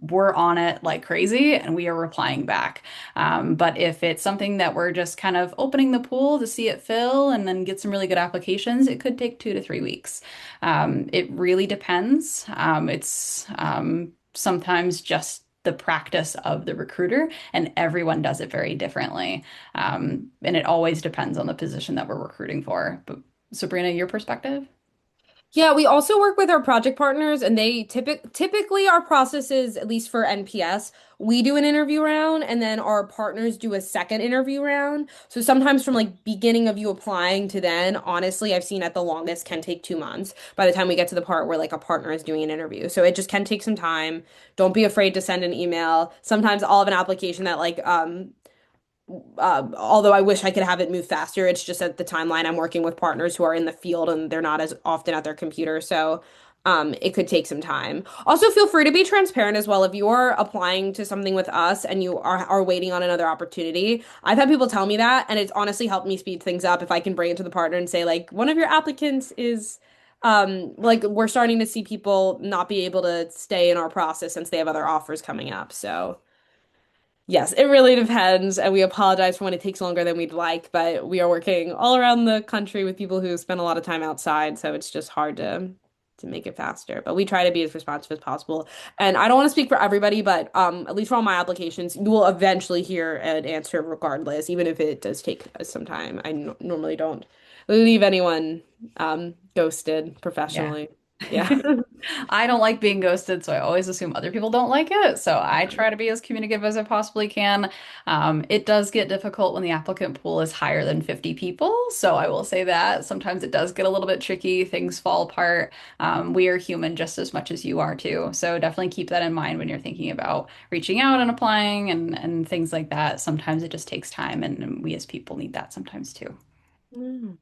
we're on it like crazy and we are replying back. But if it's something that we're just kind of opening the pool to see it fill and then get some really good applications, it could take 2 to 3 weeks. It really depends. It's sometimes just the practice of the recruiter, and everyone does it very differently. And it always depends on the position that we're recruiting for. But Sabrina, your perspective? Yeah, we also work with our project partners, and they typically our process is, at least for NPS, we do an interview round, and then our partners do a second interview round. So sometimes from like beginning of you applying to then, honestly, I've seen at the longest can take 2 months by the time we get to the part where like a partner is doing an interview. So it just can take some time. Don't be afraid to send an email. Sometimes I'll have an application that although I wish I could have it move faster, it's just at the timeline I'm working with partners who are in the field and they're not as often at their computer. So it could take some time. Also, feel free to be transparent as well. If you are applying to something with us and you are waiting on another opportunity, I've had people tell me that, and it's honestly helped me speed things up if I can bring it to the partner and say, like, one of your applicants is like we're starting to see people not be able to stay in our process since they have other offers coming up. So yes, it really depends, and we apologize for when it takes longer than we'd like, but we are working all around the country with people who spend a lot of time outside, so it's just hard to make it faster. But we try to be as responsive as possible. And I don't want to speak for everybody, but at least for all my applications, you will eventually hear an answer regardless, even if it does take us some time. I normally don't leave anyone ghosted Yeah. professionally. Yeah. I don't like being ghosted, so I always assume other people don't like it. So I try to be as communicative as I possibly can. It does get difficult when the applicant pool is higher than 50 people. So I will say that sometimes it does get a little bit tricky. Things fall apart. We are human just as much as you are too. So definitely keep that in mind when you're thinking about reaching out and applying and things like that. Sometimes it just takes time, and we as people need that sometimes too. Mm.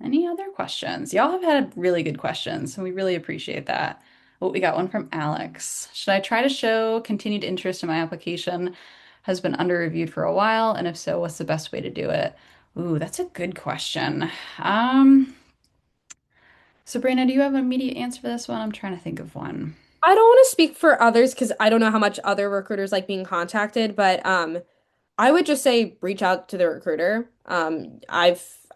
Any other questions? Y'all have had really good questions, and we really appreciate that. Oh, we got one from Alex. Should I try to show continued interest in my application? Has been under reviewed for a while, and if so, what's the best way to do it? Ooh, that's a good question. Um, Sabrina, do you have an immediate answer for this one? I'm trying to think of one. I don't want to speak for others because I don't know how much other recruiters like being contacted, but I would just say reach out to the recruiter.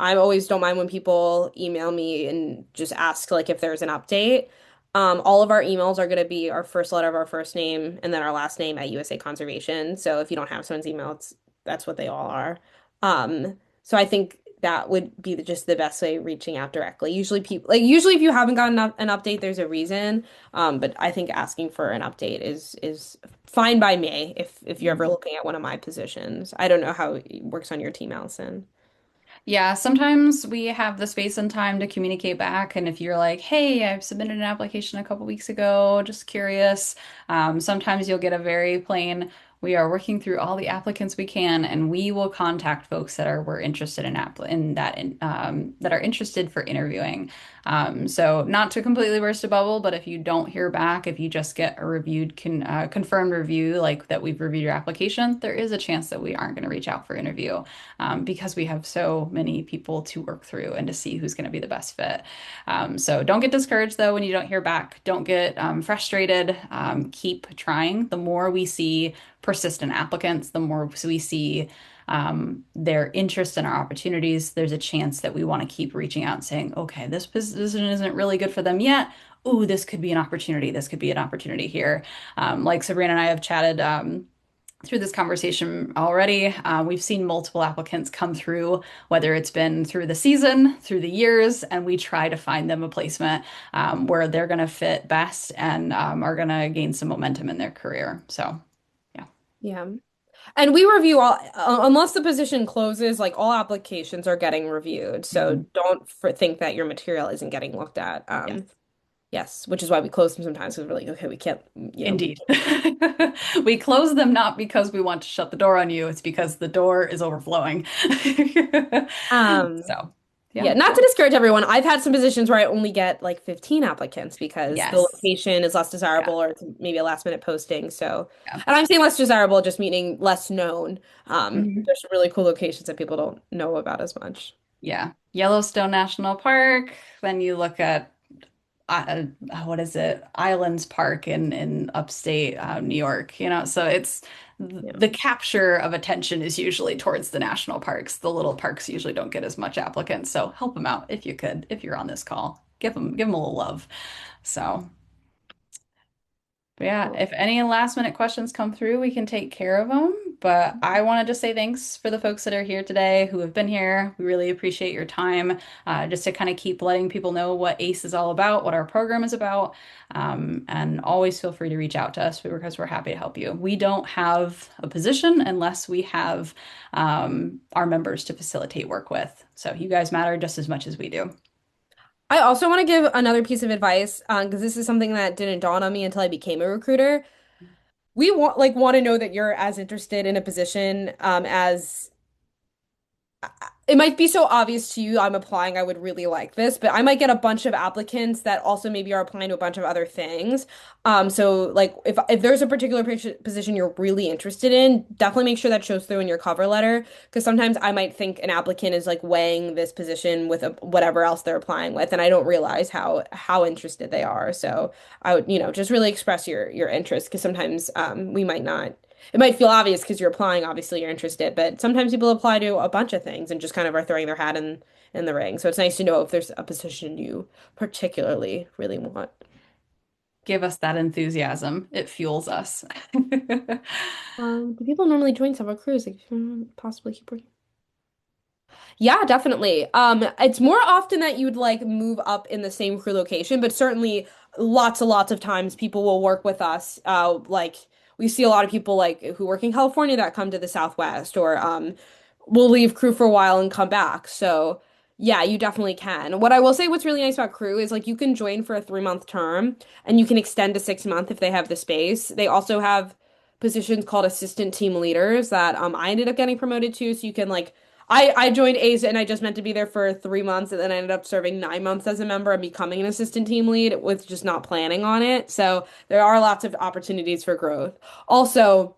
I always don't mind when people email me and just ask like if there's an update. All of our emails are going to be our first letter of our first name and then our last name at USA Conservation. So if you don't have someone's email, that's what they all are. So I think that would be just the best way reaching out directly. Usually if you haven't gotten an update, there's a reason. But I think asking for an update is fine by me if you're ever looking at one of my positions. I don't know how it works on your team, Allison. Yeah, sometimes we have the space and time to communicate back. And if you're like, hey, I've submitted an application a couple weeks ago, just curious, sometimes you'll get a very plain, we are working through all the applicants we can, and we will contact folks that are we're interested in that are interested for interviewing. So not to completely burst a bubble, but if you don't hear back, if you just get a confirmed review like that we've reviewed your application, there is a chance that we aren't going to reach out for interview because we have so many people to work through and to see who's going to be the best fit. So don't get discouraged though when you don't hear back. Don't get frustrated. Keep trying. The more we see persistent applicants, the more we see their interest in our opportunities, there's a chance that we want to keep reaching out and saying, okay, this position isn't really good for them yet. Ooh, this could be an opportunity. This could be an opportunity here. Like Sabrina and I have chatted through this conversation already. We've seen multiple applicants come through, whether it's been through the season, through the years, and we try to find them a placement where they're going to fit best and are going to gain some momentum in their career. So, yeah. Yeah. And we review all, unless the position closes, like all applications are getting reviewed. So Mhm. don't think that your material isn't getting looked at. Yes. Yes, which is why we close them sometimes because we're like, okay, we can't, we Indeed. We close them not because we want to shut the door on you, it's because the door is overflowing. can't. So, yeah. Yeah, not to discourage everyone. I've had some positions where I only get like 15 applicants because the Yes. location is less Yeah. desirable or it's maybe a last minute posting. So, Yeah. and I'm saying less desirable, just meaning less known. Mhm. There's some really cool locations that people don't know about as much. Yeah. Yellowstone National Park. Then you look at what is it? Islands Park in upstate New York, so it's Yeah. the capture of attention is usually towards the national parks. The little parks usually don't get as much applicants, so help them out if you could, if you're on this call. Give them a little love. So but yeah, Cool. if any last minute questions come through, we can take care of them. But I wanted to say thanks for the folks that are here today who have been here. We really appreciate your time, just to kind of keep letting people know what ACE is all about, what our program is about. And always feel free to reach out to us because we're happy to help you. We don't have a position unless we have our members to facilitate work with. So you guys matter just as much as we do. I also want to give another piece of advice because this is something that didn't dawn on me until I became a recruiter. We want to know that you're as interested in a position as it might be so obvious to you, I'm applying, I would really like this, but I might get a bunch of applicants that also maybe are applying to a bunch of other things. So like if there's a particular position you're really interested in, definitely make sure that shows through in your cover letter, because sometimes I might think an applicant is like weighing this position with whatever else they're applying with, and I don't realize how interested they are. So I would, just really express your interest, because sometimes we might not. It might feel obvious because you're applying, obviously you're interested, but sometimes people apply to a bunch of things and just kind of are throwing their hat in the ring. So it's nice to know if there's a position you particularly really want. Give us that enthusiasm. It fuels us. Do people normally join several crews? Like, possibly keep working? Yeah, definitely. It's more often that you'd like move up in the same crew location, but certainly lots and lots of times people will work with us. Like we see a lot of people like who work in California that come to the Southwest or will leave crew for a while and come back. So yeah, you definitely can. What I will say, what's really nice about crew is like you can join for a 3 month term and you can extend to 6 month if they have the space. They also have positions called assistant team leaders that I ended up getting promoted to, so you can like I joined Ace and I just meant to be there for 3 months and then I ended up serving 9 months as a member and becoming an assistant team lead with just not planning on it. So there are lots of opportunities for growth. Also,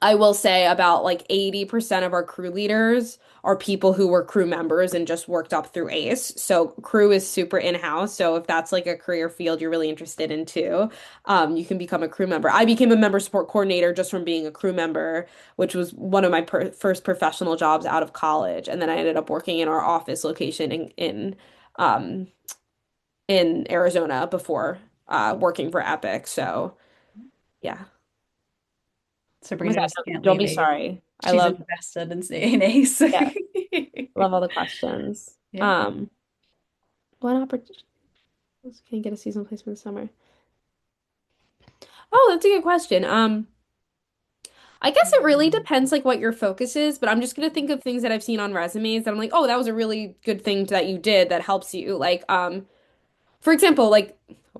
I will say about like 80% of our crew leaders are people who were crew members and just worked up through ACE. So crew is super in-house. So if that's like a career field you're really interested in too, you can become a crew member. I became a member support coordinator just from being a crew member, which was one of my first professional jobs out of college. And then I ended up working in our office location um, in Arizona before working for Epic. So yeah. Oh my Sabrina God, just can't don't leave be Ace. sorry. I She's love invested in Ace. yeah. Love all the questions. Yeah. What opportunity can you get a seasonal placement this summer? Oh, that's a good question. I guess it really depends like what your focus is, but I'm just gonna think of things that I've seen on resumes that I'm like, oh, that was a really good thing that you did that helps you. Like, for example, like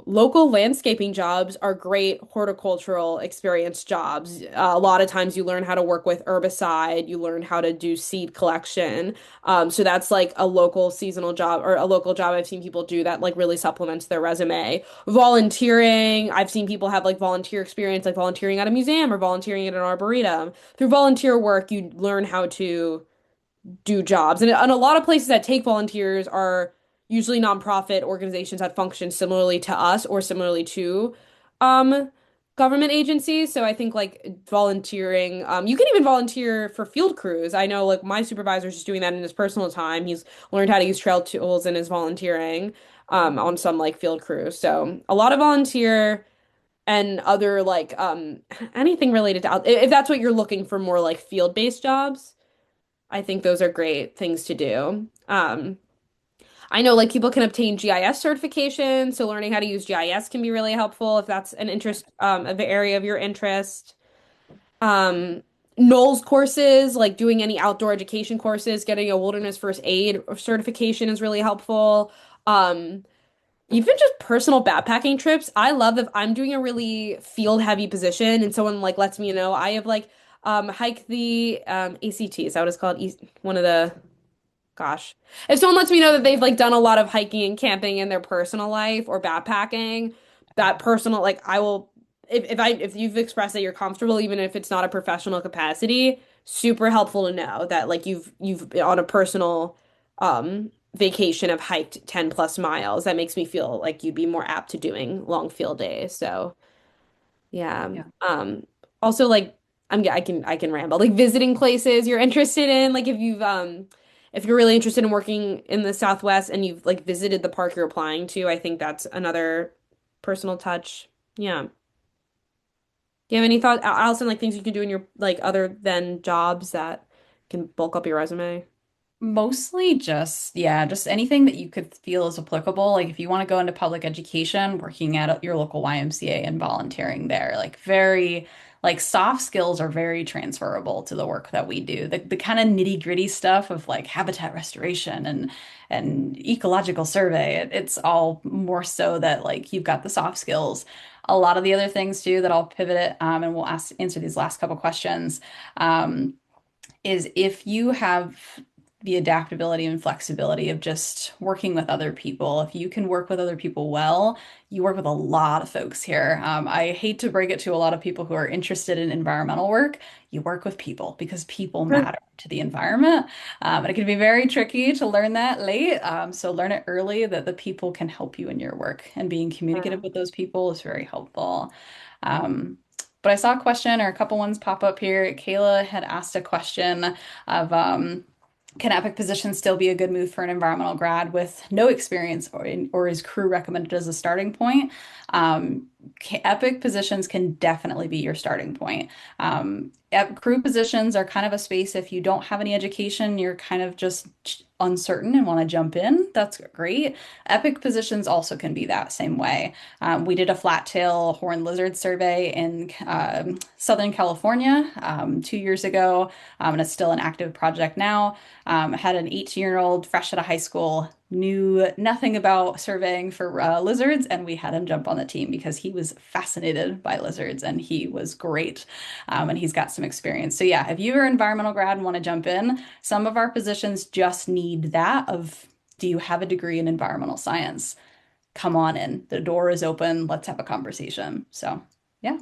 local landscaping jobs are great horticultural experience jobs. A lot of times you learn how to work with herbicide, you learn how to do seed collection. So that's like a local seasonal job or a local job I've seen people do that like really supplements their resume. Volunteering, I've seen people have like volunteer experience, like volunteering at a museum or volunteering at an arboretum. Through volunteer work, you learn how to do jobs. And a lot of places that take volunteers are usually nonprofit organizations that function similarly to us or similarly to um, government agencies. So I think like volunteering, you can even volunteer for field crews. I know like my supervisor's just doing that in his personal time. He's learned how to use trail tools in his volunteering on some like field crews. So a lot of volunteer and other like anything related to if that's what you're looking for more like field-based jobs. I think those are great things to do. I know like people can obtain GIS certification, so learning how to use GIS can be really helpful if that's an interest, of the area of your interest. Um, NOLS courses, like doing any outdoor education courses, getting a wilderness first aid certification is really helpful. Um, Even just personal backpacking trips. I love if I'm doing a really field heavy position and someone like lets me know. I have like hiked the ACT, is that what it's called? One of the Gosh. If someone lets me know that they've like done a lot of hiking and camping in their personal life or backpacking, that personal like I will if you've expressed that you're comfortable, even if it's not a professional capacity, super helpful to know that like you've on a personal vacation have hiked 10 plus miles. That makes me feel like you'd be more apt to doing long field days. So yeah. Yeah. Also like I can ramble. Like visiting places you're interested in. Like if you're really interested in working in the Southwest and you've like visited the park you're applying to, I think that's another personal touch. Yeah. Do you have any thought, Allison, like things you can do in your like other than jobs that can bulk up your resume? Mostly just, yeah, just anything that you could feel is applicable. Like if you want to go into public education, working at your local YMCA and volunteering there, like very, like soft skills are very transferable to the work that we do. The kind of nitty-gritty stuff of like habitat restoration and ecological survey, it's all more so that like you've got the soft skills. A lot of the other things too that I'll pivot it, and we'll answer these last couple questions. Um, is if you have the adaptability and flexibility of just working with other people. If you can work with other people well, you work with a lot of folks here. I hate to break it to a lot of people who are interested in environmental work. You work with people because people Sure. matter to the environment. And it can be very tricky to learn that late. So learn it early that the people can help you in your work, and being Yeah. communicative with those people is very helpful. Um, but I saw a question or a couple ones pop up here. Kayla had asked a question of can Epic position still be a good move for an environmental grad with no experience, or is crew recommended as a starting point? Epic positions can definitely be your starting point. Crew positions are kind of a space if you don't have any education, you're kind of just uncertain and want to jump in. That's great. Epic positions also can be that same way. We did a flat tail horned lizard survey in Southern California 2 years ago, and it's still an active project now. Had an 18-year-old fresh out of high school, knew nothing about surveying for lizards, and we had him jump on the team because he was fascinated by lizards and he was great. And he's got some experience. So yeah, if you're an environmental grad and want to jump in, some of our positions just need that of, do you have a degree in environmental science? Come on in. The door is open. Let's have a conversation. So yeah,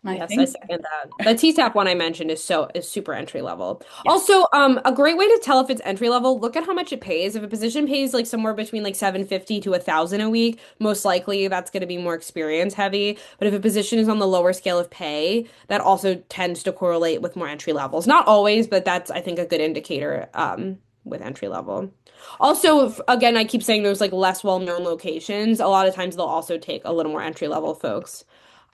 I Yes, I think second that. The TTAP one I mentioned is super entry level. yes. Also, a great way to tell if it's entry level, look at how much it pays. If a position pays like somewhere between like 750 to 1,000 a week, most likely that's going to be more experience heavy. But if a position is on the lower scale of pay, that also tends to correlate with more entry levels. Not always, but that's I think a good indicator with entry level. Also, again, I keep saying those like less well-known locations. A lot of times they'll also take a little more entry level folks.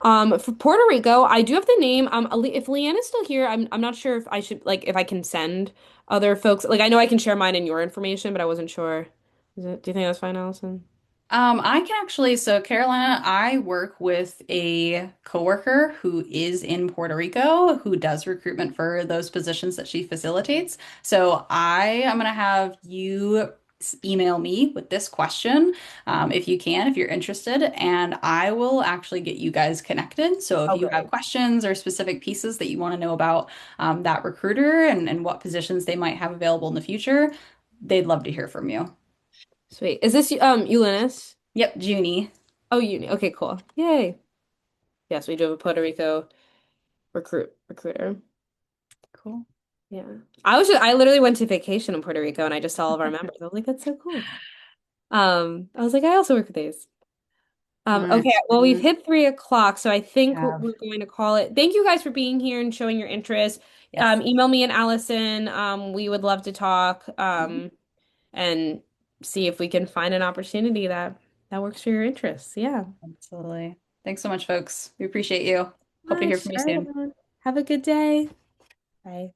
For Puerto Rico, I do have the name. If Leanne is still here, I'm not sure if I should like if I can send other folks. Like I know I can share mine and your information, but I wasn't sure. Do you think that's fine, Allison? I can actually, so Carolina, I work with a coworker who is in Puerto Rico who does recruitment for those positions that she facilitates. So I am going to have you email me with this question, if you can, if you're interested, and I will actually get you guys connected. So if Oh, you have great. questions or specific pieces that you want to know about that recruiter and what positions they might have available in the future, they'd love to hear from you. Sweet. Is this Eunice? Yep, Junie. Oh, Uni. Okay, cool. Yay. Yes, we do have a Puerto Rico recruiter. Cool. Yeah. I literally went to vacation in Puerto Rico and I just saw all of our members. I was like, that's so cool. I was like, I also work with these. All right. Okay, well, we've hit 3 o'clock, so I think Have. we're going to call it. Thank you guys for being here and showing your interest. Yes. Email me and Allison. We would love to talk, Mhm. and see if we can find an opportunity that works for your interests. Yeah. Absolutely. Thanks so much, folks. We appreciate you. Hope to hear Gosh, from you all right, soon. everyone. Have a good day. Bye.